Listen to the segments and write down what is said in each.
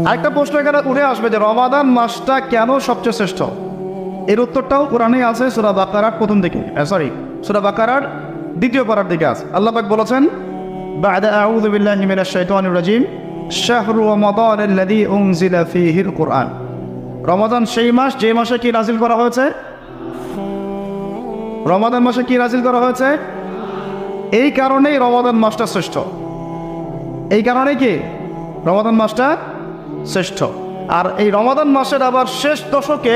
আরেকটা প্রশ্ন এখানে উঠে আসবে যে রমাদান মাসটা কেন সবচেয়ে শ্রেষ্ঠ, এর উত্তরটাও কোরআনে আছে সূরা বাকারার প্রথম দিকে, সূরা বাকারার দ্বিতীয় পারার দিকে আছে। আল্লাহ পাক বলেছেন বা'দা আউযু বিল্লাহি মিনাশ শাইতানির রাজিম শাহরু রমাদানাল্লাযী উনজিলা ফীহিল কুরআন। রমাদান সেই মাস যে মাসে কি নাজিল করা হয়েছে, রমাদান মাসে কি নাজিল করা হয়েছে, এই কারণেই রমাদান মাসটা শ্রেষ্ঠ, এই কারণে কি রমাদান মাসটা শ্রেষ্ঠ। আর এই রমাদান মাসের আবার শেষ দশকে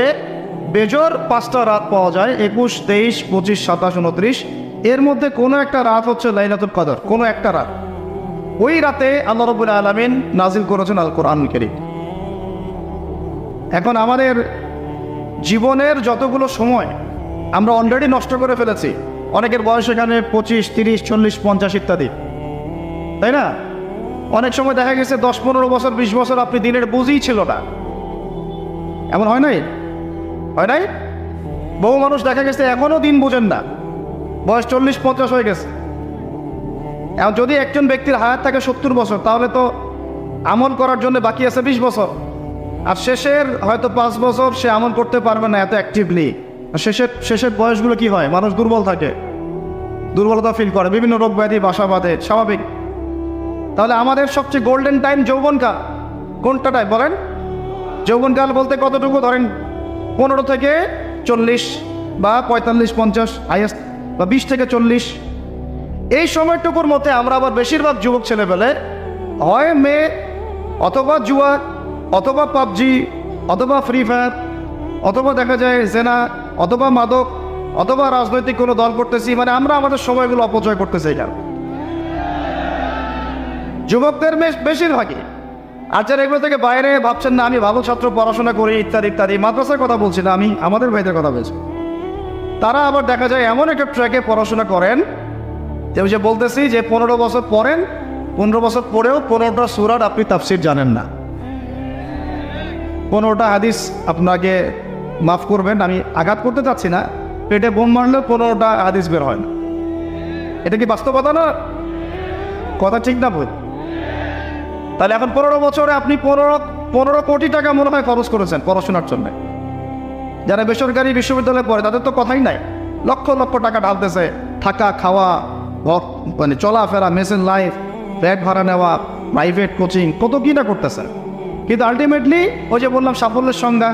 বেজোর 5টা রাত পাওয়া যায়, 21, 23, 25, 27, 29। এর মধ্যে কোনো একটা রাত হচ্ছে লাইলাতুল কদর, কোনো একটা রাত। ওই রাতে আল্লাহ রাব্বুল আলামিন নাজিল করেছেন আল কোরআনুল কারীম। এখন আমাদের জীবনের যতগুলো সময় আমরা অলরেডি নষ্ট করে ফেলেছি, অনেকের বয়স এখানে 25, 30, 40, 50 ইত্যাদি, তাই না? অনেক সময় দেখা গেছে 10, 15 বছর, 20 বছর আপনি দিনের বুঝই ছিল না, এমন হয় নাই? হয় নাই? বহু মানুষ দেখা গেছে এখনও দিন বোঝেন না, বয়স 40, 50 হয়ে গেছে। এখন যদি একজন ব্যক্তির হায়াত থাকে 70 বছর, তাহলে তো আমল করার জন্য বাকি আছে 20 বছর, আর শেষের হয়তো 5 বছর সে আমল করতে পারবে না এত অ্যাক্টিভলি। শেষের বয়সগুলো কি হয়, মানুষ দুর্বল থাকে, দুর্বলতা ফিল করে, বিভিন্ন রোগ ব্যাধি বাসা বাঁধে, স্বাভাবিক। তাহলে আমাদের সবচেয়ে গোল্ডেন টাইম যৌবনকাল কোনটাটাই বলেন? যৌবনকাল বলতে কতটুকু ধরেন 15 থেকে 40 বা 45, 50 হাইয়েস্ট, বা 20 থেকে 40, এই সময়টুকুর মধ্যে আমরা আবার বেশিরভাগ যুবক ছেলেবেলে হয় মেয়ে, অথবা জুয়া, অথবা পাবজি, অথবা ফ্রি ফায়ার, অথবা দেখা যায় জেনা, অথবা মাদক, অথবা রাজনৈতিক কোনো দল করতেছি। মানে আমরা আমাদের সময়গুলো অপচয় করতেছি এখানে যুবকদের বেশিরভাগই। আর যারা এগুলো থেকে বাইরে ভাবছেন না আমি ভালো ছাত্র, পড়াশোনা করি ইত্যাদি ইত্যাদি, মাদ্রাসার কথা বলছি না আমি, আমাদের ভাইদের কথা বলছি, তারা আবার দেখা যায় এমন একটা ট্র্যাকে পড়াশোনা করেন যে বলতেছি যে 15 বছর পড়েন, 15 বছর পরেও 15টা সূরার আপনি তাফসির জানেন না, 15টা হাদিস আপনাকে মাফ করবেন, আমি আঘাত করতে চাচ্ছি না, পেটে বোম মারলেও 15টা হাদিস বের হয় না। এটা কি বাস্তবতা না? কথা ঠিক না বল? তাহলে এখন 15 বছরে আপনি 15 কোটি টাকা মনে হয় খরচ করেছেন পড়াশোনার জন্য। যারা বেসরকারি বিশ্ববিদ্যালয়ে পড়ে তাদের তো কথাই নাই, লক্ষ লক্ষ টাকা ঢালতেছে, থাকা খাওয়া, মানে চলাফেরা, মেসেন লাইফ, ফ্ল্যাট ভাড়া নেওয়া, প্রাইভেট কোচিং, কত কী না করতেছে। কিন্তু আলটিমেটলি ওই যে বললাম সাফল্যের সংজ্ঞা,